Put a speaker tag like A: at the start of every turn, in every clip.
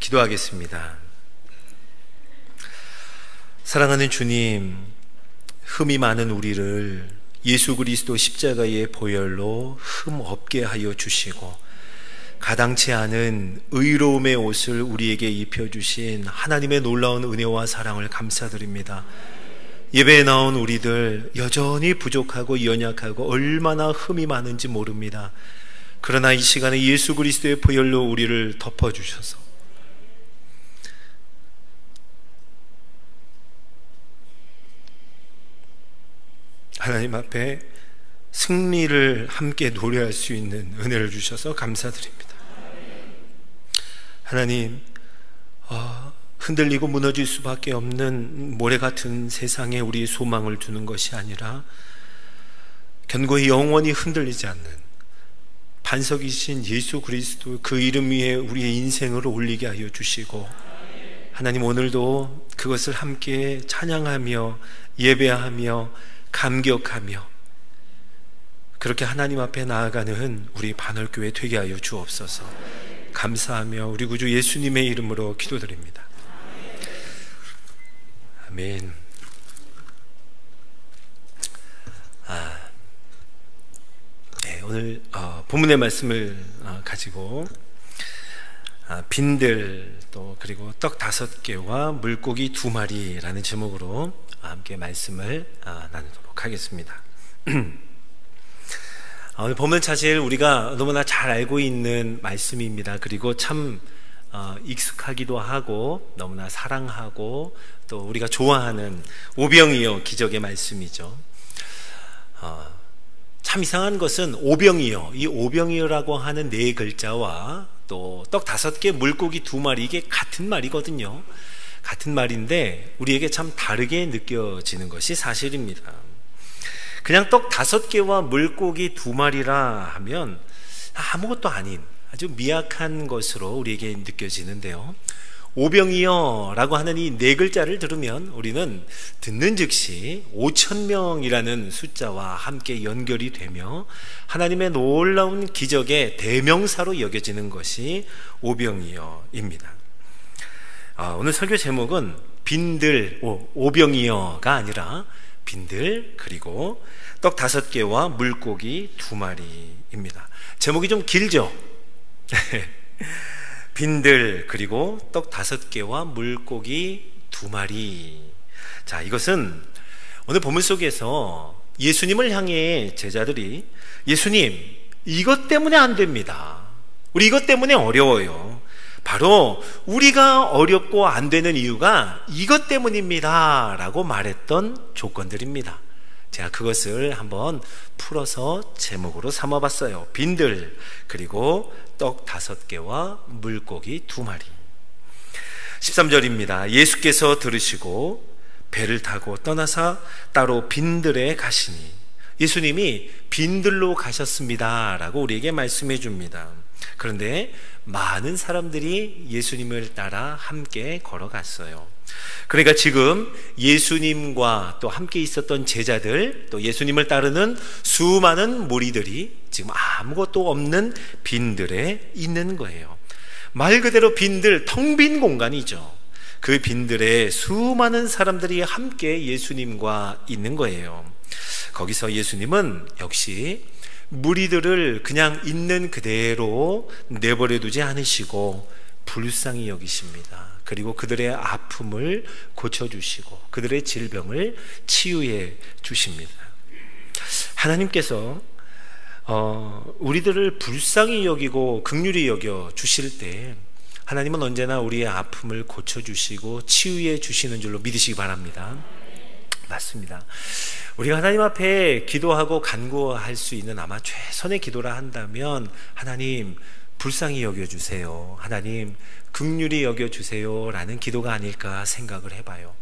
A: 기도하겠습니다. 사랑하는 주님, 흠이 많은 우리를 예수 그리스도 십자가의 보혈로 흠 없게 하여 주시고 가당치 않은 의로움의 옷을 우리에게 입혀주신 하나님의 놀라운 은혜와 사랑을 감사드립니다. 예배에 나온 우리들 여전히 부족하고 연약하고 얼마나 흠이 많은지 모릅니다. 그러나 이 시간에 예수 그리스도의 보혈로 우리를 덮어주셔서 하나님 앞에 승리를 함께 노래할 수 있는 은혜를 주셔서 감사드립니다. 하나님, 흔들리고 무너질 수밖에 없는 모래 같은 세상에 우리의 소망을 두는 것이 아니라 견고히 영원히 흔들리지 않는 반석이신 예수 그리스도 그 이름 위에 우리의 인생을 올리게 하여 주시고, 하나님 오늘도 그것을 함께 찬양하며 예배하며 감격하며 그렇게 하나님 앞에 나아가는 우리 반월교회 되게 하여 주옵소서. 감사하며 우리 구주 예수님의 이름으로 기도드립니다. 아멘. 오늘 본문의 말씀을 가지고 빈들 또 그리고 떡 5개와 물고기 2마리라는 제목으로 함께 말씀을 나누도록 하겠습니다. 오늘 본문 사실 우리가 너무나 잘 알고 있는 말씀입니다. 그리고 참 익숙하기도 하고 너무나 사랑하고 또 우리가 좋아하는 오병이어 기적의 말씀이죠. 참 이상한 것은 오병이어, 이 오병이어라고 하는 4글자와 또 떡 5개, 물고기 2마리, 이게 같은 말이거든요. 같은 말인데 우리에게 참 다르게 느껴지는 것이 사실입니다. 그냥 떡 5개와 물고기 2마리라 하면 아무것도 아닌 아주 미약한 것으로 우리에게 느껴지는데요, 오병이어라고 하는 이 4글자를 들으면 우리는 듣는 즉시 5,000명이라는 숫자와 함께 연결이 되며 하나님의 놀라운 기적의 대명사로 여겨지는 것이 오병이어입니다. 오늘 설교 제목은 빈들, 오병이어가 아니라 빈들 그리고 떡 5개와 물고기 2마리입니다. 제목이 좀 길죠? 빈들 그리고 떡 5개와 물고기 2마리. 자, 이것은 오늘 본문 속에서 예수님을 향해 제자들이 예수님, 이것 때문에 안 됩니다. 우리 이것 때문에 어려워요. 바로 우리가 어렵고 안 되는 이유가 이것 때문입니다 라고 말했던 조건들입니다. 제가 그것을 한번 풀어서 제목으로 삼아봤어요. 빈들 그리고 떡 5개와 물고기 2마리. 13절입니다. 예수께서 들으시고 배를 타고 떠나사 따로 빈들에 가시니, 예수님이 빈들로 가셨습니다 라고 우리에게 말씀해 줍니다. 그런데 많은 사람들이 예수님을 따라 함께 걸어갔어요. 그러니까 지금 예수님과 또 함께 있었던 제자들, 또 예수님을 따르는 수많은 무리들이 지금 아무것도 없는 빈들에 있는 거예요. 말 그대로 빈들, 텅 빈 공간이죠. 그 빈들에 수많은 사람들이 함께 예수님과 있는 거예요. 거기서 예수님은 역시 무리들을 그냥 있는 그대로 내버려 두지 않으시고 불쌍히 여기십니다. 그리고 그들의 아픔을 고쳐주시고 그들의 질병을 치유해 주십니다. 하나님께서 우리들을 불쌍히 여기고 긍휼히 여겨 주실 때 하나님은 언제나 우리의 아픔을 고쳐주시고 치유해 주시는 줄로 믿으시기 바랍니다. 맞습니다. 우리가 하나님 앞에 기도하고 간구할 수 있는 아마 최선의 기도라 한다면, 하나님 불쌍히 여겨주세요, 하나님 긍휼히 여겨주세요 라는 기도가 아닐까 생각을 해봐요.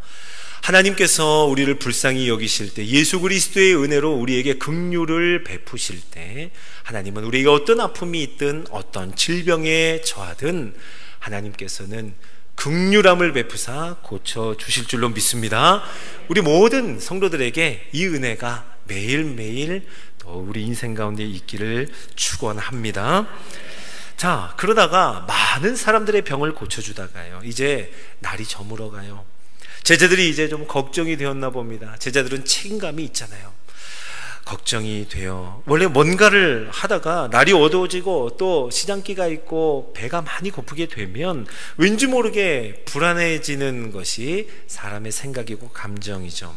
A: 하나님께서 우리를 불쌍히 여기실 때, 예수 그리스도의 은혜로 우리에게 긍휼을 베푸실 때, 하나님은 우리에게 어떤 아픔이 있든 어떤 질병에 처하든 하나님께서는 긍휼함을 베푸사 고쳐주실 줄로 믿습니다. 우리 모든 성도들에게 이 은혜가 매일매일 또 우리 인생 가운데 있기를 축원합니다. 자, 그러다가 많은 사람들의 병을 고쳐주다가요, 이제 날이 저물어 가요. 제자들이 이제 좀 걱정이 되었나 봅니다. 제자들은 책임감이 있잖아요. 걱정이 돼요. 원래 뭔가를 하다가 날이 어두워지고 또 시장기가 있고 배가 많이 고프게 되면 왠지 모르게 불안해지는 것이 사람의 생각이고 감정이죠.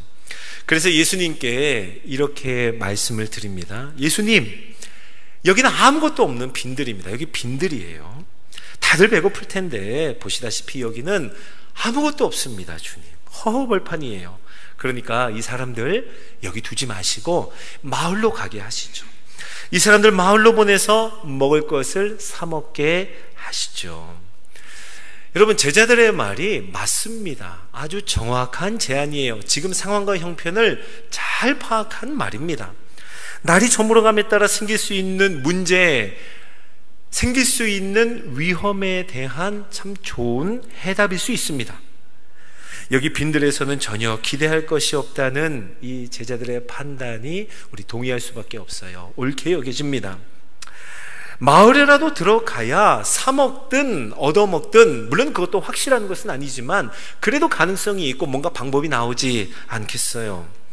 A: 그래서 예수님께 이렇게 말씀을 드립니다. 예수님, 여기는 아무것도 없는 빈들입니다. 여기 빈들이에요. 다들 배고플 텐데 보시다시피 여기는 아무것도 없습니다. 주님, 허허벌판이에요. 그러니까 이 사람들 여기 두지 마시고 마을로 가게 하시죠. 이 사람들 마을로 보내서 먹을 것을 사 먹게 하시죠. 여러분, 제자들의 말이 맞습니다. 아주 정확한 제안이에요. 지금 상황과 형편을 잘 파악한 말입니다. 날이 저물어감에 따라 생길 수 있는 문제, 생길 수 있는 위험에 대한 참 좋은 해답일 수 있습니다. 여기 빈들에서는 전혀 기대할 것이 없다는 이 제자들의 판단이 우리 동의할 수밖에 없어요. 옳게 여겨집니다. 마을에라도 들어가야 사 먹든 얻어먹든, 물론 그것도 확실한 것은 아니지만 그래도 가능성이 있고 뭔가 방법이 나오지 않겠어요.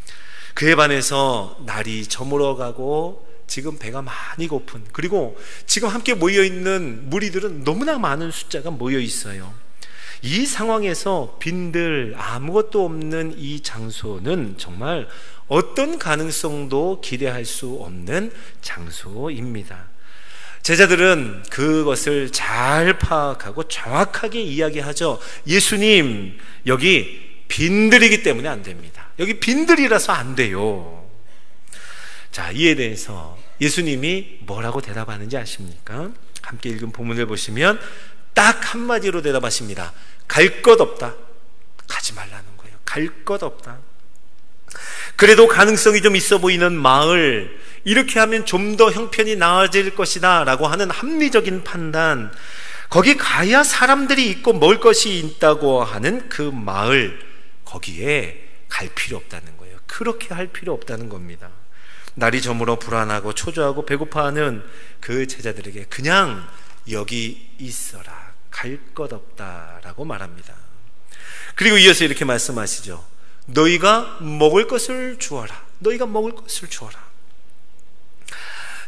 A: 그에 반해서 날이 저물어가고 지금 배가 많이 고픈, 그리고 지금 함께 모여있는 무리들은 너무나 많은 숫자가 모여있어요. 이 상황에서 빈들, 아무것도 없는 이 장소는 정말 어떤 가능성도 기대할 수 없는 장소입니다. 제자들은 그것을 잘 파악하고 정확하게 이야기하죠. 예수님, 여기 빈들이기 때문에 안 됩니다. 여기 빈들이라서 안 돼요. 자, 이에 대해서 예수님이 뭐라고 대답하는지 아십니까? 함께 읽은 본문을 보시면 딱 한마디로 대답하십니다. 갈 것 없다. 가지 말라는 거예요. 갈 것 없다. 그래도 가능성이 좀 있어 보이는 마을, 이렇게 하면 좀 더 형편이 나아질 것이다 라고 하는 합리적인 판단, 거기 가야 사람들이 있고 먹을 것이 있다고 하는 그 마을, 거기에 갈 필요 없다는 거예요. 그렇게 할 필요 없다는 겁니다. 날이 저물어 불안하고 초조하고 배고파하는 그 제자들에게 그냥 여기 있어라, 갈 것 없다라고 말합니다. 그리고 이어서 이렇게 말씀하시죠. 너희가 먹을 것을 주어라. 너희가 먹을 것을 주어라.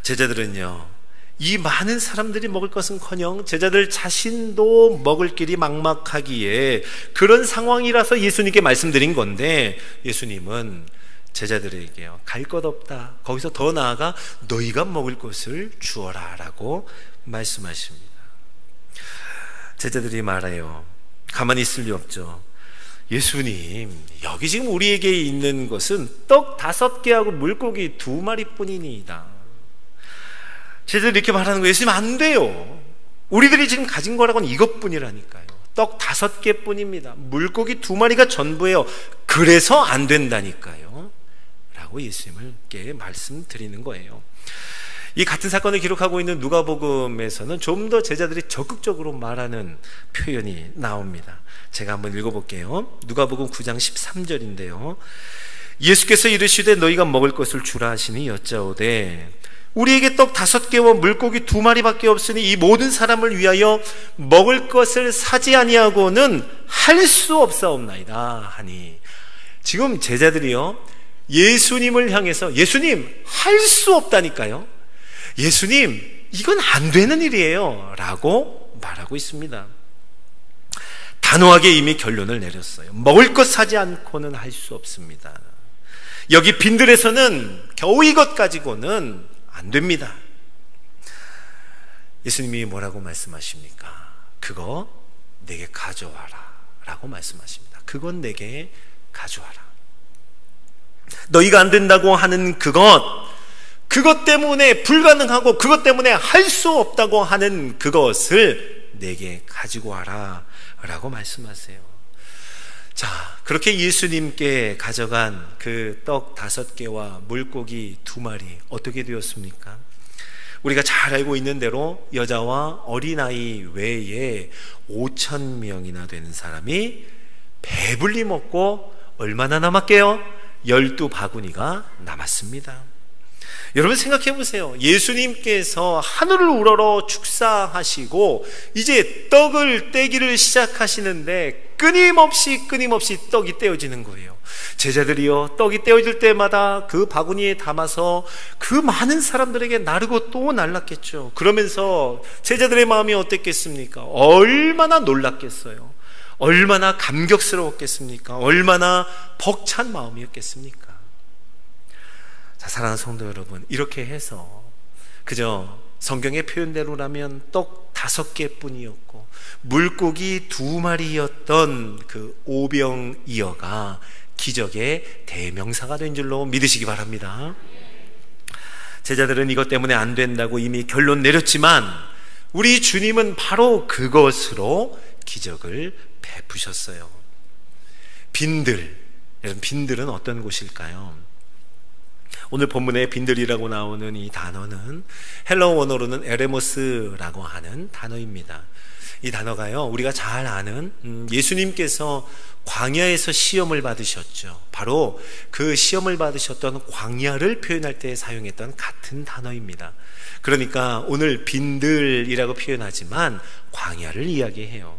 A: 제자들은요, 이 많은 사람들이 먹을 것은커녕 제자들 자신도 먹을 길이 막막하기에 그런 상황이라서 예수님께 말씀드린 건데, 예수님은 제자들에게요, 갈 것 없다, 거기서 더 나아가 너희가 먹을 것을 주어라 라고 말씀하십니다. 제자들이 말해요. 가만히 있을 리 없죠. 예수님, 여기 지금 우리에게 있는 것은 떡 5개하고 물고기 2마리뿐이니이다. 제자들이 이렇게 말하는 거예요. 예수님, 안 돼요. 우리들이 지금 가진 거라고는 이것뿐이라니까요. 떡 5개뿐입니다. 물고기 2마리가 전부예요. 그래서 안 된다니까요 라고 예수님께 말씀드리는 거예요. 이 같은 사건을 기록하고 있는 누가복음에서는 좀 더 제자들이 적극적으로 말하는 표현이 나옵니다. 제가 한번 읽어볼게요. 누가복음 9장 13절인데요. 예수께서 이르시되 너희가 먹을 것을 주라 하시니 여짜오되 우리에게 떡 5개와 물고기 2마리밖에 없으니 이 모든 사람을 위하여 먹을 것을 사지 아니하고는 할 수 없사옵나이다 하니, 지금 제자들이요, 예수님을 향해서 예수님, 할 수 없다니까요, 예수님, 이건 안 되는 일이에요 라고 말하고 있습니다. 단호하게 이미 결론을 내렸어요. 먹을 것 사지 않고는 할 수 없습니다. 여기 빈들에서는 겨우 이것 가지고는 안 됩니다. 예수님이 뭐라고 말씀하십니까? 그거 내게 가져와라 라고 말씀하십니다. 그건 내게 가져와라. 너희가 안 된다고 하는 그것 때문에 불가능하고 그것 때문에 할 수 없다고 하는 그것을 내게 가지고 와라 라고 말씀하세요. 자, 그렇게 예수님께 가져간 그 떡 5개와 물고기 2마리 어떻게 되었습니까? 우리가 잘 알고 있는 대로 여자와 어린아이 외에 5,000명이나 되는 사람이 배불리 먹고 얼마나 남았게요? 12바구니가 남았습니다. 여러분 생각해 보세요. 예수님께서 하늘을 우러러 축사하시고 이제 떡을 떼기를 시작하시는데 끊임없이 떡이 떼어지는 거예요. 제자들이요, 떡이 떼어질 때마다 그 바구니에 담아서 그 많은 사람들에게 나르고 또 날랐겠죠. 그러면서 제자들의 마음이 어땠겠습니까? 얼마나 놀랐겠어요. 얼마나 감격스러웠겠습니까? 얼마나 벅찬 마음이었겠습니까? 자, 사랑하는 성도 여러분, 이렇게 해서 그저 성경의 표현대로라면 떡 5개뿐이었고 물고기 2마리였던 그 오병이어가 기적의 대명사가 된 줄로 믿으시기 바랍니다. 제자들은 이것 때문에 안 된다고 이미 결론 내렸지만 우리 주님은 바로 그것으로 기적을 베푸셨어요. 빈들, 여러분, 빈들은 어떤 곳일까요? 오늘 본문에 빈들이라고 나오는 이 단어는 헬러 원어로는 에레모스라고 하는 단어입니다. 이 단어가요, 우리가 잘 아는 예수님께서 광야에서 시험을 받으셨죠. 바로 그 시험을 받으셨던 광야를 표현할 때 사용했던 같은 단어입니다. 그러니까 오늘 빈들이라고 표현하지만 광야를 이야기해요.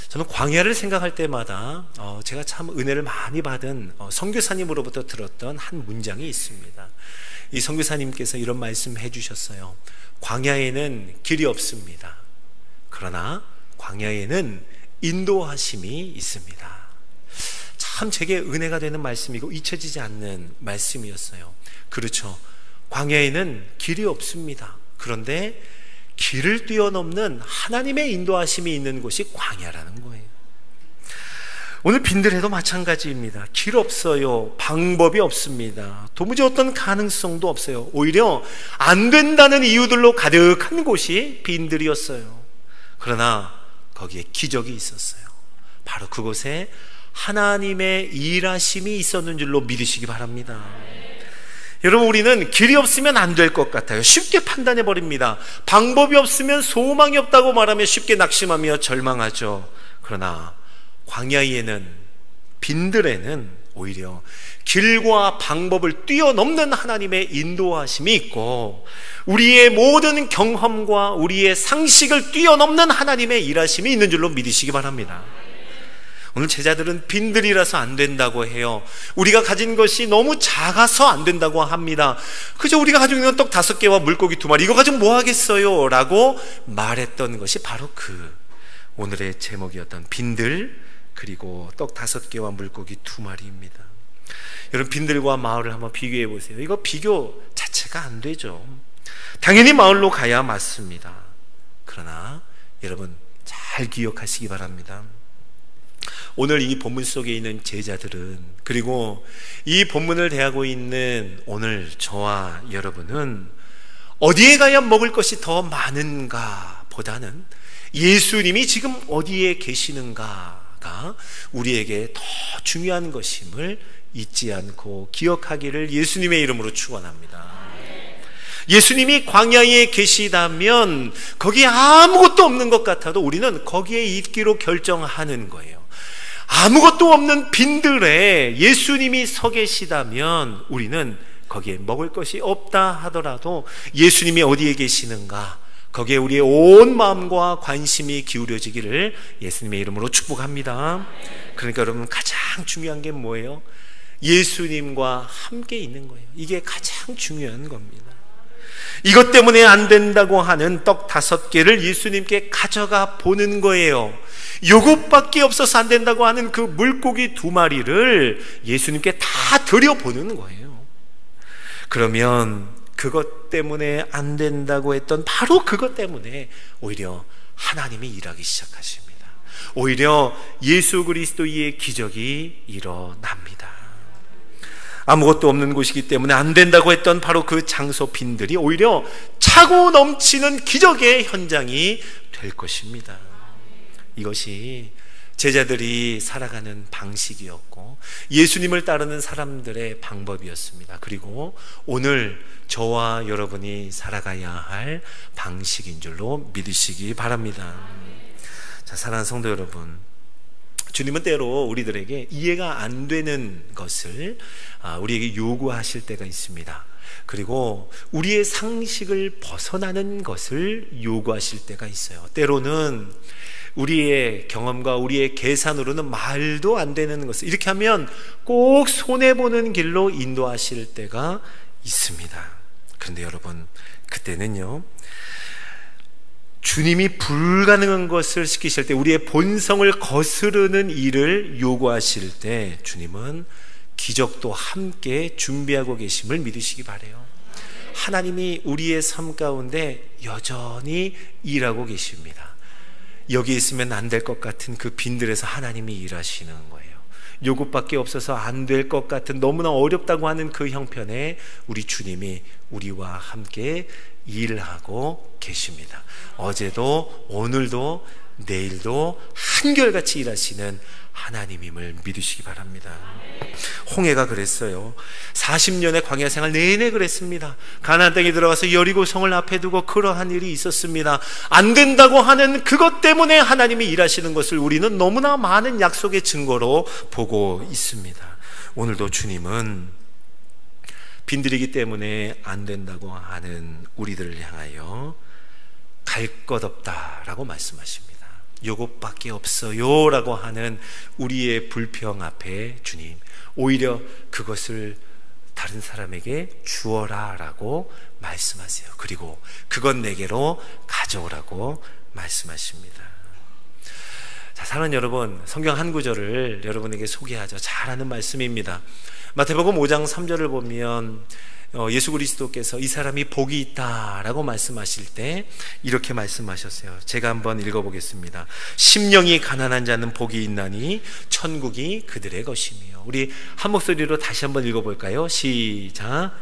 A: 저는 광야를 생각할 때마다 제가 참 은혜를 많이 받은 선교사님으로부터 들었던 한 문장이 있습니다. 이 선교사님께서 이런 말씀 해주셨어요. 광야에는 길이 없습니다. 그러나 광야에는 인도하심이 있습니다. 참 제게 은혜가 되는 말씀이고 잊혀지지 않는 말씀이었어요. 그렇죠. 광야에는 길이 없습니다. 그런데 길을 뛰어넘는 하나님의 인도하심이 있는 곳이 광야라는 거예요. 오늘 빈들에도 마찬가지입니다. 길 없어요. 방법이 없습니다. 도무지 어떤 가능성도 없어요. 오히려 안 된다는 이유들로 가득한 곳이 빈들이었어요. 그러나 거기에 기적이 있었어요. 바로 그곳에 하나님의 일하심이 있었는 줄로 믿으시기 바랍니다. 여러분, 우리는 길이 없으면 안 될 것 같아요. 쉽게 판단해 버립니다. 방법이 없으면 소망이 없다고 말하며 쉽게 낙심하며 절망하죠. 그러나 광야에는, 빈들에는 오히려 길과 방법을 뛰어넘는 하나님의 인도하심이 있고 우리의 모든 경험과 우리의 상식을 뛰어넘는 하나님의 일하심이 있는 줄로 믿으시기 바랍니다. 오늘 제자들은 빈들이라서 안 된다고 해요. 우리가 가진 것이 너무 작아서 안 된다고 합니다. 그저 우리가 가지고 있는 떡 5개와 물고기 2마리, 이거 가지고 뭐 하겠어요? 라고 말했던 것이 바로 그 오늘의 제목이었던 빈들, 그리고 떡 5개와 물고기 2마리입니다. 여러분, 빈들과 마을을 한번 비교해 보세요. 이거 비교 자체가 안 되죠. 당연히 마을로 가야 맞습니다. 그러나 여러분 잘 기억하시기 바랍니다. 오늘 이 본문 속에 있는 제자들은, 그리고 이 본문을 대하고 있는 오늘 저와 여러분은 어디에 가야 먹을 것이 더 많은가 보다는 예수님이 지금 어디에 계시는가가 우리에게 더 중요한 것임을 잊지 않고 기억하기를 예수님의 이름으로 축원합니다. 예수님이 광야에 계시다면 거기에 아무것도 없는 것 같아도 우리는 거기에 있기로 결정하는 거예요. 아무것도 없는 빈들에 예수님이 서 계시다면 우리는 거기에 먹을 것이 없다 하더라도 예수님이 어디에 계시는가, 거기에 우리의 온 마음과 관심이 기울여지기를 예수님의 이름으로 축복합니다. 그러니까 여러분, 가장 중요한 게 뭐예요? 예수님과 함께 있는 거예요. 이게 가장 중요한 겁니다. 이것 때문에 안 된다고 하는 떡 5개를 예수님께 가져가 보는 거예요. 요것밖에 없어서 안 된다고 하는 그 물고기 2마리를 예수님께 다 드려보는 거예요. 그러면 그것 때문에 안 된다고 했던 바로 그것 때문에 오히려 하나님이 일하기 시작하십니다. 오히려 예수 그리스도의 기적이 일어납니다. 아무것도 없는 곳이기 때문에 안 된다고 했던 바로 그 장소 빈들이 오히려 차고 넘치는 기적의 현장이 될 것입니다. 이것이 제자들이 살아가는 방식이었고 예수님을 따르는 사람들의 방법이었습니다. 그리고 오늘 저와 여러분이 살아가야 할 방식인 줄로 믿으시기 바랍니다. 자, 사랑하는 성도 여러분, 주님은 때로 우리들에게 이해가 안 되는 것을 우리에게 요구하실 때가 있습니다. 그리고 우리의 상식을 벗어나는 것을 요구하실 때가 있어요. 때로는 우리의 경험과 우리의 계산으로는 말도 안 되는 것을, 이렇게 하면 꼭 손해보는 길로 인도하실 때가 있습니다. 그런데 여러분, 그때는요, 주님이 불가능한 것을 시키실 때, 우리의 본성을 거스르는 일을 요구하실 때 주님은 기적도 함께 준비하고 계심을 믿으시기 바라요. 하나님이 우리의 삶 가운데 여전히 일하고 계십니다. 여기 있으면 안 될 것 같은 그 빈들에서 하나님이 일하시는 거예요. 요것밖에 없어서 안 될 것 같은, 너무나 어렵다고 하는 그 형편에 우리 주님이 우리와 함께 일하고 계십니다. 어제도 오늘도 내일도 한결같이 일하시는 하나님임을 믿으시기 바랍니다. 홍해가 그랬어요. 40년의 광야 생활 내내 그랬습니다. 가나안 땅에 들어가서 여리고 성을 앞에 두고 그러한 일이 있었습니다. 안 된다고 하는 그것 때문에 하나님이 일하시는 것을 우리는 너무나 많은 약속의 증거로 보고 있습니다. 오늘도 주님은 빈들이기 때문에 안 된다고 하는 우리들을 향하여 갈 것 없다라고 말씀하십니다. 요것밖에 없어요 라고 하는 우리의 불평 앞에 주님, 오히려 그것을 다른 사람에게 주어라 라고 말씀하세요. 그리고 그건 내게로 가져오라고 말씀하십니다. 자, 사랑하는 여러분, 성경 한 구절을 여러분에게 소개하죠. 잘 아는 말씀입니다. 마태복음 5장 3절을 보면 예수 그리스도께서 이 사람이 복이 있다라고 말씀하실 때 이렇게 말씀하셨어요. 제가 한번 읽어보겠습니다. 심령이 가난한 자는 복이 있나니 천국이 그들의 것이며. 우리 한 목소리로 다시 한번 읽어볼까요? 시작.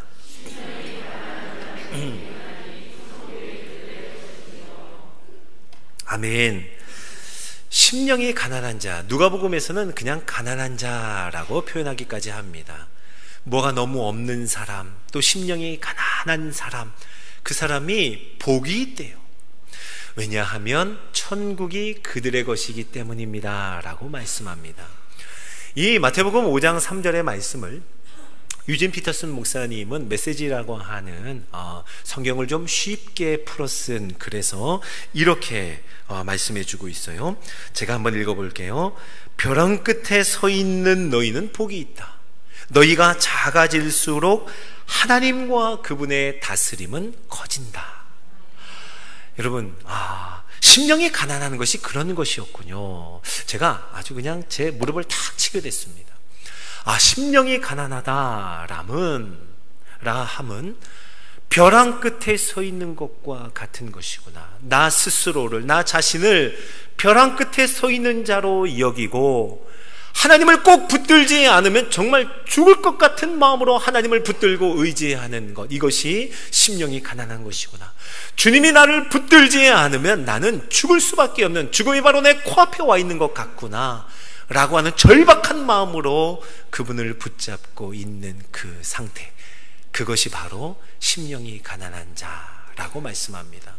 A: 아멘. 심령이 가난한 자, 누가복음에서는 그냥 가난한 자라고 표현하기까지 합니다. 뭐가 너무 없는 사람, 또 심령이 가난한 사람, 그 사람이 복이 있대요. 왜냐하면 천국이 그들의 것이기 때문입니다 라고 말씀합니다. 이 마태복음 5장 3절의 말씀을 유진 피터슨 목사님은 메시지라고 하는 성경을 좀 쉽게 풀어 쓴 글에서 이렇게 말씀해 주고 있어요. 제가 한번 읽어볼게요. 벼랑 끝에 서 있는 너희는 복이 있다. 너희가 작아질수록 하나님과 그분의 다스림은 커진다. 여러분, 심령이 가난한 것이 그런 것이었군요. 제가 아주 그냥 제 무릎을 탁 치게 됐습니다. 심령이 가난하다 함은 벼랑 끝에 서 있는 것과 같은 것이구나. 나 스스로를, 나 자신을 벼랑 끝에 서 있는 자로 여기고 하나님을 꼭 붙들지 않으면 정말 죽을 것 같은 마음으로 하나님을 붙들고 의지하는 것, 이것이 심령이 가난한 것이구나. 주님이 나를 붙들지 않으면 나는 죽을 수밖에 없는, 죽음이 바로 내 코앞에 와 있는 것 같구나 라고 하는 절박한 마음으로 그분을 붙잡고 있는 그 상태, 그것이 바로 심령이 가난한 자라고 말씀합니다.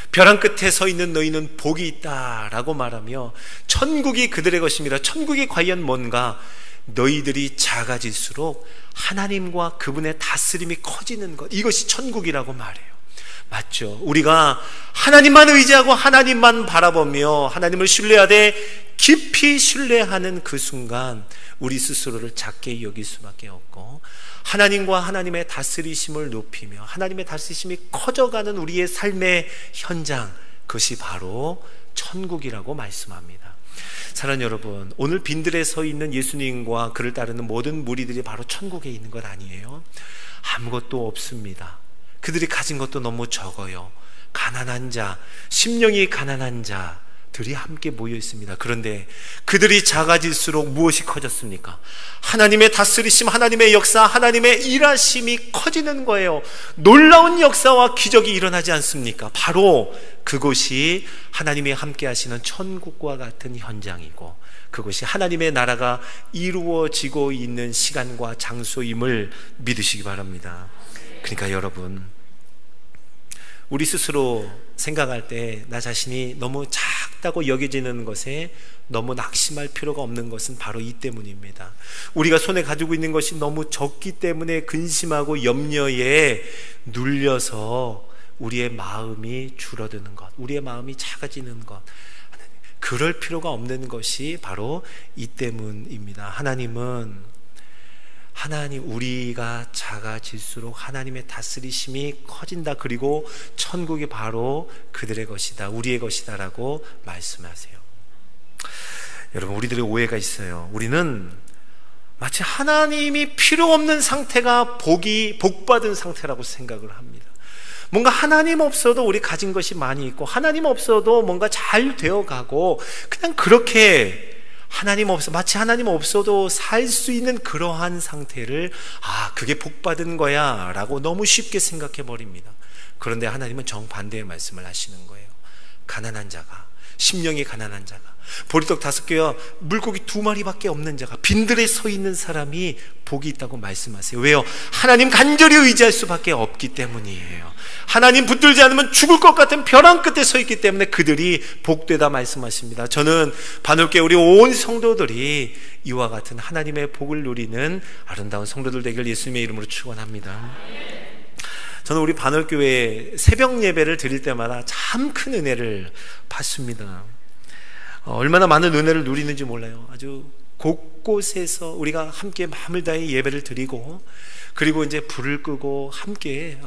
A: 벼랑 끝에 서 있는 너희는 복이 있다라고 말하며 천국이 그들의 것입니다. 천국이 과연 뭔가? 너희들이 작아질수록 하나님과 그분의 다스림이 커지는 것, 이것이 천국이라고 말해요. 맞죠? 우리가 하나님만 의지하고 하나님만 바라보며 하나님을 신뢰하되 깊이 신뢰하는 그 순간 우리 스스로를 작게 여길 수밖에 없고, 하나님과 하나님의 다스리심을 높이며 하나님의 다스리심이 커져가는 우리의 삶의 현장, 그것이 바로 천국이라고 말씀합니다. 사랑하는 여러분, 오늘 빈들에 서 있는 예수님과 그를 따르는 모든 무리들이 바로 천국에 있는 것 아니에요? 아무것도 없습니다. 그들이 가진 것도 너무 적어요. 가난한 자, 심령이 가난한 자들이 함께 모여 있습니다. 그런데 그들이 작아질수록 무엇이 커졌습니까? 하나님의 다스리심, 하나님의 역사, 하나님의 일하심이 커지는 거예요. 놀라운 역사와 기적이 일어나지 않습니까? 바로 그곳이 하나님이 함께 하시는 천국과 같은 현장이고, 그것이 하나님의 나라가 이루어지고 있는 시간과 장소임을 믿으시기 바랍니다. 그러니까 여러분, 우리 스스로 생각할 때 나 자신이 너무 작다고 여겨지는 것에 너무 낙심할 필요가 없는 것은 바로 이 때문입니다. 우리가 손에 가지고 있는 것이 너무 적기 때문에 근심하고 염려에 눌려서 우리의 마음이 줄어드는 것, 우리의 마음이 작아지는 것, 그럴 필요가 없는 것이 바로 이 때문입니다. 하나님, 우리가 작아질수록 하나님의 다스리심이 커진다. 그리고 천국이 바로 그들의 것이다, 우리의 것이다 라고 말씀하세요. 여러분, 우리들의 오해가 있어요. 우리는 마치 하나님이 필요 없는 상태가 복받은 상태라고 생각을 합니다. 뭔가 하나님 없어도 우리 가진 것이 많이 있고, 하나님 없어도 뭔가 잘 되어가고, 그냥 그렇게 마치 하나님 없어도 살 수 있는 그러한 상태를 그게 복받은 거야 라고 너무 쉽게 생각해 버립니다. 그런데 하나님은 정반대의 말씀을 하시는 거예요. 가난한 자가, 심령이 가난한 자가, 보리떡 5개와 물고기 2마리밖에 없는 자가, 빈들에 서 있는 사람이 복이 있다고 말씀하세요. 왜요? 하나님 간절히 의지할 수밖에 없기 때문이에요. 하나님 붙들지 않으면 죽을 것 같은 벼랑 끝에 서 있기 때문에 그들이 복되다 말씀하십니다. 저는 반올교회 우리 온 성도들이 이와 같은 하나님의 복을 누리는 아름다운 성도들 되길 예수님의 이름으로 축원합니다. 저는 우리 반올교회 새벽 예배를 드릴 때마다 참 큰 은혜를 받습니다. 얼마나 많은 은혜를 누리는지 몰라요. 아주 곳곳에서 우리가 함께 마음을 다해 예배를 드리고, 그리고 이제 불을 끄고 함께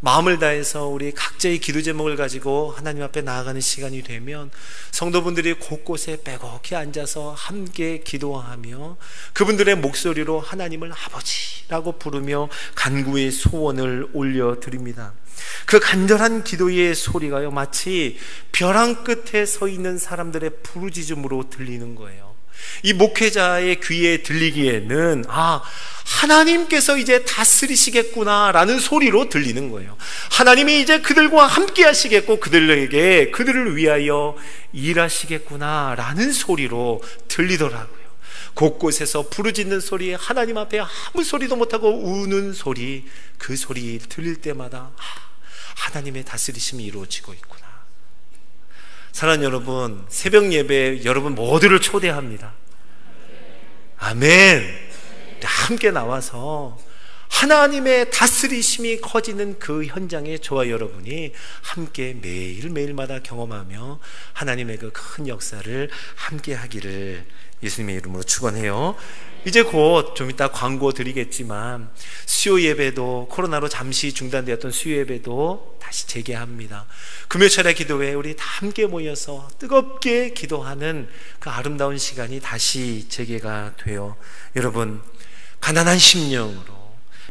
A: 마음을 다해서 우리 각자의 기도 제목을 가지고 하나님 앞에 나아가는 시간이 되면 성도분들이 곳곳에 빼곡히 앉아서 함께 기도하며 그분들의 목소리로 하나님을 아버지라고 부르며 간구의 소원을 올려드립니다. 그 간절한 기도의 소리가요, 마치 벼랑 끝에 서 있는 사람들의 부르짖음으로 들리는 거예요. 이 목회자의 귀에 들리기에는 하나님께서 이제 다스리시겠구나 라는 소리로 들리는 거예요. 하나님이 이제 그들과 함께 하시겠고 그들을 위하여 일하시겠구나 라는 소리로 들리더라고요. 곳곳에서 부르짖는 소리, 하나님 앞에 아무 소리도 못하고 우는 소리, 그 소리 들릴 때마다 하나님의 다스리심이 이루어지고 있구나. 사랑하는 여러분, 새벽 예배에 여러분 모두를 초대합니다. 아멘. 함께 나와서 하나님의 다스리심이 커지는 그 현장에 저와 여러분이 함께 매일매일마다 경험하며 하나님의 그 큰 역사를 함께 하기를 예수님의 이름으로 축원해요. 이제 곧 좀 이따 광고 드리겠지만 수요 예배도, 코로나로 잠시 중단되었던 수요 예배도 다시 재개합니다. 금요철의 기도회에 우리 다 함께 모여서 뜨겁게 기도하는 그 아름다운 시간이 다시 재개가 되어 여러분 가난한 심령으로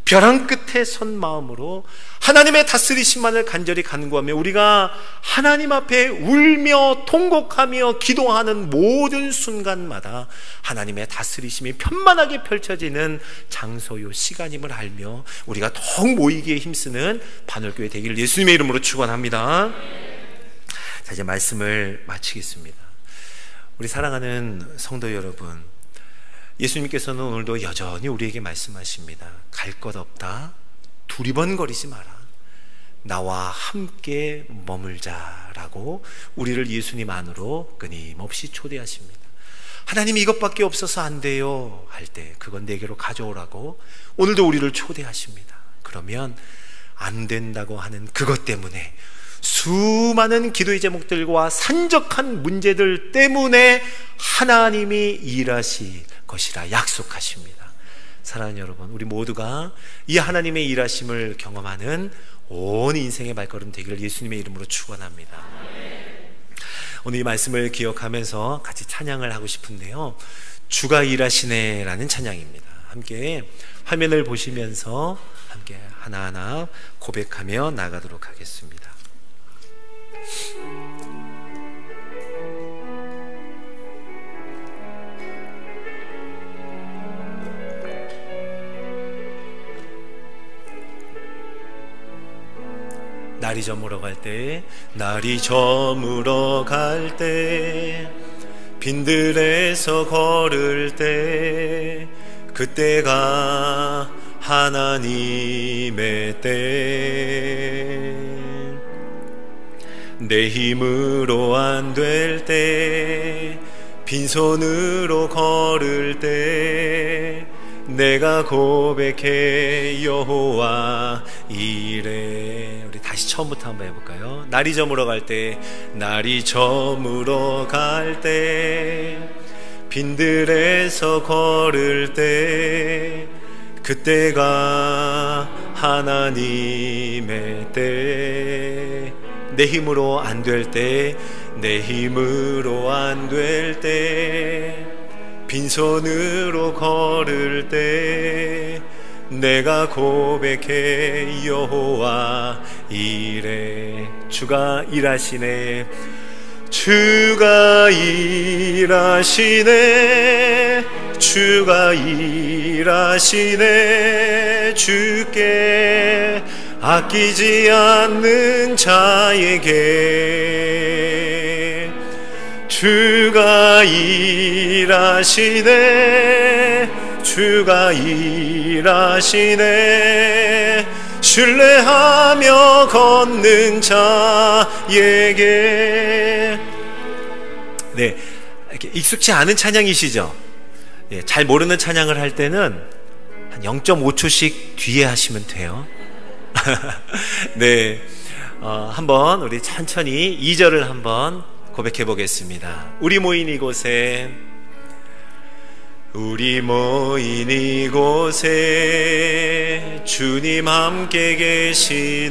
A: 벼랑 끝에 선 마음으로 하나님의 다스리심만을 간절히 간구하며 우리가 하나님 앞에 울며 통곡하며 기도하는 모든 순간마다 하나님의 다스리심이 편만하게 펼쳐지는 장소요 시간임을 알며 우리가 더욱 모이기에 힘쓰는 반올교회 되기를 예수님의 이름으로 축원합니다. 자, 이제 말씀을 마치겠습니다. 우리 사랑하는 성도 여러분, 예수님께서는 오늘도 여전히 우리에게 말씀하십니다. 갈 것 없다, 두리번거리지 마라, 나와 함께 머물자라고 우리를 예수님 안으로 끊임없이 초대하십니다. 하나님이 이것밖에 없어서 안 돼요 할 때 그건 내게로 가져오라고 오늘도 우리를 초대하십니다. 그러면 안 된다고 하는 그것 때문에, 수많은 기도의 제목들과 산적한 문제들 때문에 하나님이 일하실 것이라 약속하십니다. 사랑하는 여러분, 우리 모두가 이 하나님의 일하심을 경험하는 온 인생의 발걸음 되기를 예수님의 이름으로 축원합니다. 오늘 이 말씀을 기억하면서 같이 찬양을 하고 싶은데요, 주가 일하시네 라는 찬양입니다. 함께 화면을 보시면서 함께 하나하나 고백하며 나가도록 하겠습니다. 날이 저물어 갈 때 빈들에서 걸을 때 그때가 하나님의 때, 내 힘으로 안 될 때, 빈손으로 걸을 때 내가 고백해 여호와 이래. 우리 다시 처음부터 한번 해볼까요? 날이 저물어 갈 때, 날이 저물어 갈 때, 빈들에서 걸을 때, 그때가 하나님의 때. 내 힘으로 안 될 때, 내 힘으로 안 될 때, 빈손으로 걸을 때 내가 고백해 여호와 이래. 주가 일하시네, 주가 일하시네, 주가 일하시네. 주께 아끼지 않는 자에게 주가 일하시네, 주가 일하시네. 신뢰하며 걷는 자에게. 네, 이렇게 익숙치 않은 찬양이시죠? 예, 잘 모르는 찬양을 할 때는 한 0.5초씩 뒤에 하시면 돼요. 네, 한번 우리 천천히 2절을 한번 고백해 보겠습니다. 우리 모인 이곳에, 우리 모인 이곳에 주님 함께 계시네.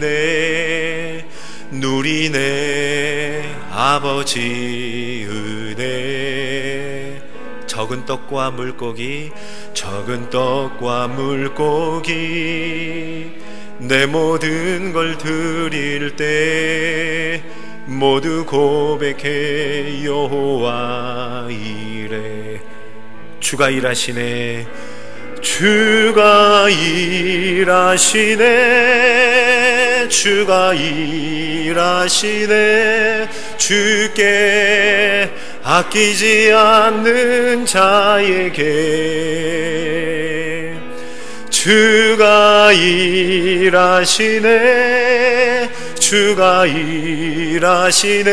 A: 누리네 아버지 은혜. 적은 떡과 물고기, 적은 떡과 물고기, 내 모든 걸 드릴 때 모두 고백해 여호와 이래. 주가 일하시네, 주가 일하시네, 주가 일하시네. 주께 아끼지 않는 자에게 주가 일하시네, 주가 일하시네.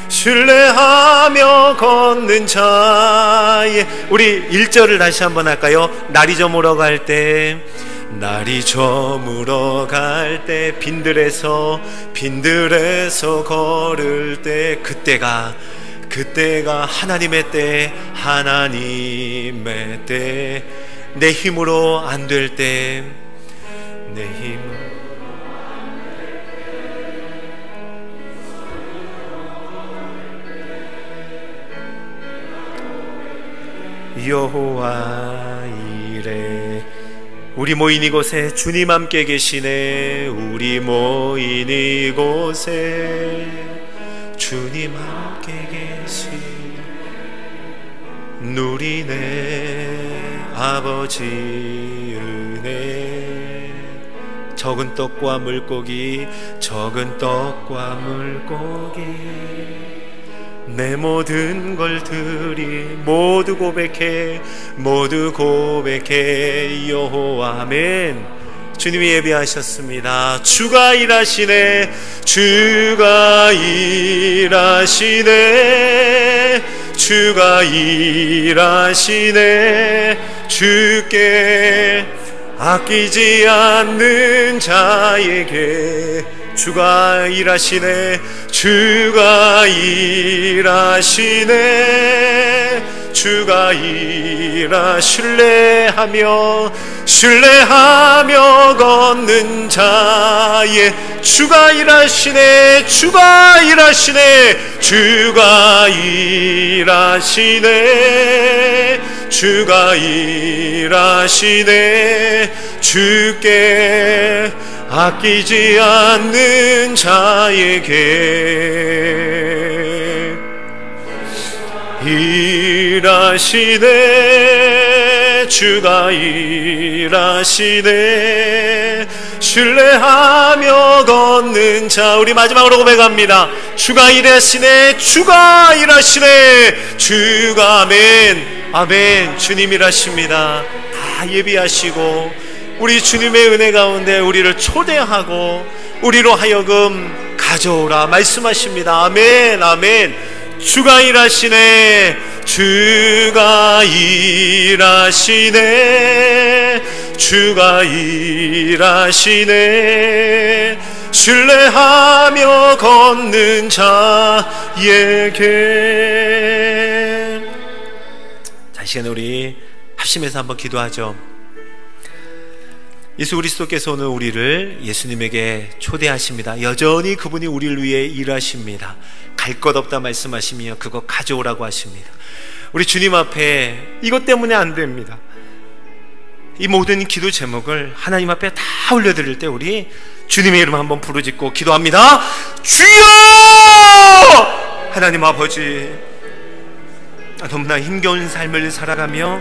A: 신뢰하며 걷는 자의. 우리 1절을 다시 한번 할까요? 날이 저물어 갈 때, 날이 저물어 갈 때, 빈들에서 걸을 때, 그때가 하나님의 때, 하나님의 때. 내 힘으로 안 될 때, 내 힘으로 여호와 이래. 우리 모인 이곳에 주님 함께 계시네. 우리 모인 이곳에 주님 함께 계시. 누리네 아버지 은혜. 적은 떡과 물고기, 적은 떡과 물고기, 내 모든 걸 드리. 모두 고백해, 모두 고백해 여호와. 아멘. 주님이 예비하셨습니다. 주가 일하시네, 주가 일하시네, 주가 일하시네. 주께 아끼지 않는 자에게 주가 일하시네, 주가 일하시네, 주가 신뢰하며 걷는 자의 주가 일하시네, 주가 일하시네, 주가 일하시네, 주가 일하시네. 주께 아끼지 않는 자에게 일하시네, 주가 일하시네. 신뢰하며 걷는 자. 우리 마지막으로 고백합니다. 주가 일하시네, 주가 일하시네, 주가. 아멘, 아멘. 주님 일하십니다. 다 예비하시고 우리 주님의 은혜 가운데 우리를 초대하고 우리로 하여금 가져오라 말씀하십니다. 아멘, 아멘. 주가 일하시네, 주가 일하시네, 주가 일하시네. 신뢰하며 걷는 자에게. 자, 이 시간에 우리 합심해서 한번 기도하죠. 예수 그리스도께서 오늘 우리를 예수님에게 초대하십니다. 여전히 그분이 우리를 위해 일하십니다. 갈 것 없다 말씀하시며 그거 가져오라고 하십니다. 우리 주님 앞에 이것 때문에 안 됩니다. 이 모든 기도 제목을 하나님 앞에 다 올려드릴 때 우리 주님의 이름 한번 부르짖고 기도합니다. 주여! 하나님 아버지, 너무나 힘겨운 삶을 살아가며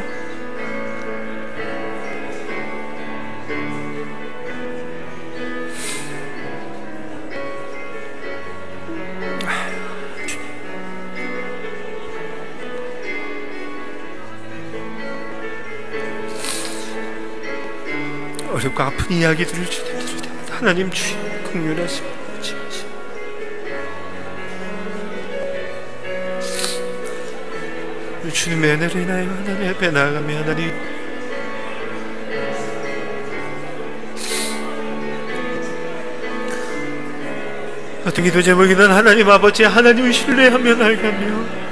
A: 어렵고 아픈 이야기들을 주님 들을 때마다 하나님 주여 긍휼하시고 지으시고 주님의 은혜로 인하여 하나님 앞에 나아가며 하나님 어떤 기도 제목이든 하나님 아버지 하나님을 신뢰하며 나아가며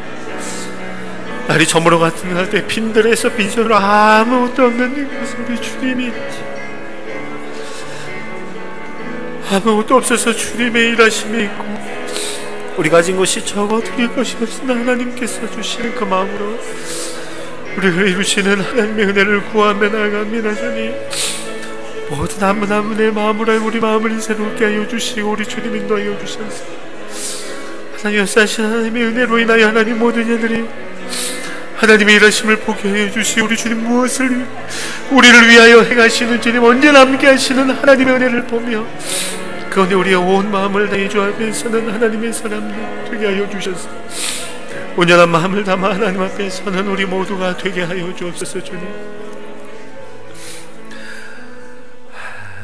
A: 날이 저물어 같은 날 때 빈들에서 빈손으로 아무것도 없는 이곳에 우리 주님이 있지. 아무것도 없어서 주님의 일하심이 있고 우리 가진 것이 적어 드릴 것이 없으나 하나님께서 주시는 그 마음으로 우리를 이루시는 하나님의 은혜를 구하며 나아갑니다. 주님, 모든 한 분 한 분의 마음으로 우리 마음을 새롭게 하여 주시고 우리 주님 인도하여 주셔서 하나님 역사하신 하나님의 은혜로 인하여 하나님 모든 이들이 하나님의 일하심을 보게 하여 주시고 우리 주님 무엇을 우리를 위하여 행하시는 주님 언제나 함께 하시는 하나님의 은혜를 보며 그런데 우리의 온 마음을 다해 주 앞에서는 하나님의 사람들 되게 하여 주셔서 온전한 마음을 담아 하나님 앞에 서는 우리 모두가 되게 하여 주옵소서. 주님,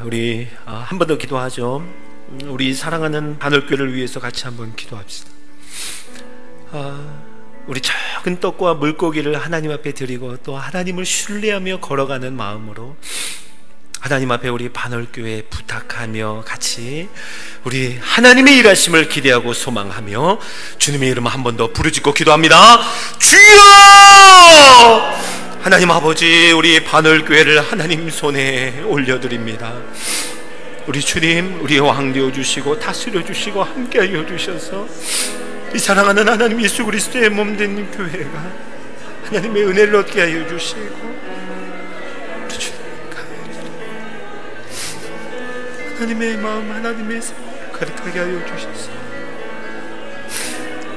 A: 우리 한 번 더 기도하죠. 우리 사랑하는 반올교를 위해서 같이 한번 기도합시다. 우리 작은 떡과 물고기를 하나님 앞에 드리고 또 하나님을 신뢰하며 걸어가는 마음으로 하나님 앞에 우리 반올교회 부탁하며 같이 우리 하나님의 일하심을 기대하고 소망하며 주님의 이름 한 번 더 부르짖고 기도합니다. 주여! 하나님 아버지, 우리 반올교회를 하나님 손에 올려드립니다. 우리 주님, 우리의 왕 되어주시고 다스려 주시고 함께하여 주셔서 이 사랑하는 하나님 예수 그리스도의 몸된 교회가 하나님의 은혜를 얻게 하여 주시고 하나님의 마음, 하나님의 생각을 가득하게 하여 주셔서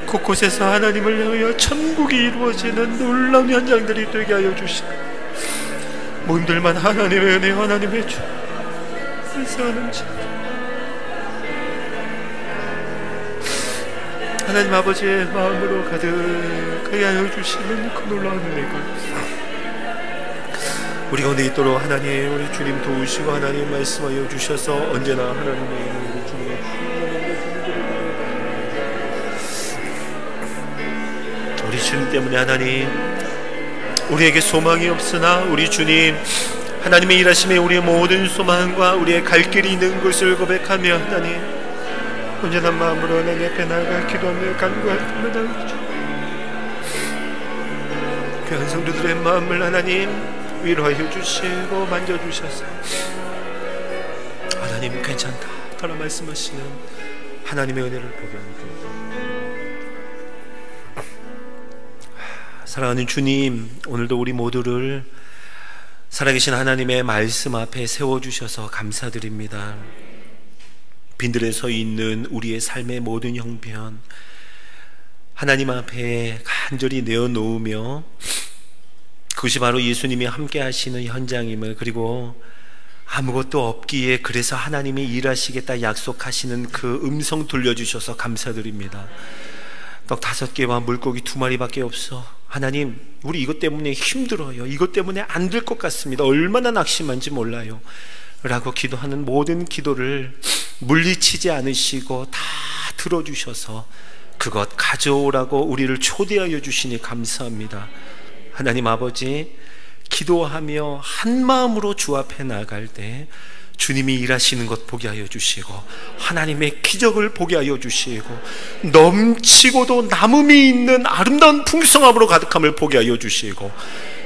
A: 곳곳에서 하나님을 향하여 천국이 이루어지는 놀라운 현장들이 되게 하여 주시고 모임들만 하나님의 은혜, 하나님의 주 불쌍한 자 하나님 아버지의 마음으로 가득하게 하여 주시는 그 놀라운 은혜가 우리 가운데 있도록 하나님, 우리 주님 도우시고 하나님 말씀하여 주셔서 언제나 하나님의 우리 주님의 우리 주님 때문에 하나님 우리에게 소망이 없으나 우리 주님 하나님의 일하심에 우리의 모든 소망과 우리의 갈 길이 있는 것을 고백하며 하나님 온전한 마음으로 하나님 앞에 나아가 기도하며 간구할 때마다 귀한 성도들의 마음을 하나님 위로하여 주시고 만져주셔서 하나님 괜찮다 라고 말씀하시는 하나님의 은혜를 보게 합니다. 사랑하는 주님, 오늘도 우리 모두를 살아계신 하나님의 말씀 앞에 세워주셔서 감사드립니다. 빈들에 서 있는 우리의 삶의 모든 형편 하나님 앞에 간절히 내어놓으며 그것이 바로 예수님이 함께 하시는 현장임을, 그리고 아무것도 없기에 그래서 하나님이 일하시겠다 약속하시는 그 음성 들려주셔서 감사드립니다. 떡 5개와 물고기 2마리밖에 없어. 하나님, 우리 이것 때문에 힘들어요. 이것 때문에 안 될 것 같습니다. 얼마나 낙심한지 몰라요 라고 기도하는 모든 기도를 물리치지 않으시고 다 들어주셔서 그것 가져오라고 우리를 초대하여 주시니 감사합니다. 하나님 아버지, 기도하며 한 마음으로 주 앞에 나갈 때 주님이 일하시는 것 보게 하여 주시고, 하나님의 기적을 보게 하여 주시고, 넘치고도 남음이 있는 아름다운 풍성함으로 가득함을 보게 하여 주시고,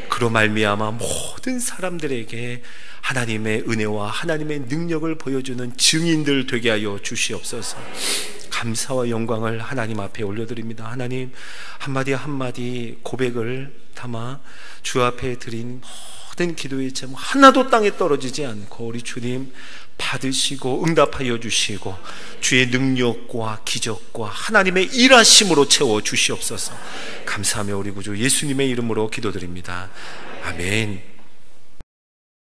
A: 그로 말미암아 모든 사람들에게 하나님의 은혜와 하나님의 능력을 보여주는 증인들 되게 하여 주시옵소서. 감사와 영광을 하나님 앞에 올려드립니다. 하나님, 한마디 한마디 고백을 담아 주 앞에 드린 모든 기도의 제목 하나도 땅에 떨어지지 않고 우리 주님 받으시고 응답하여 주시고, 주의 능력과 기적과 하나님의 일하심으로 채워 주시옵소서. 감사하며 우리 구주 예수님의 이름으로 기도드립니다. 아멘.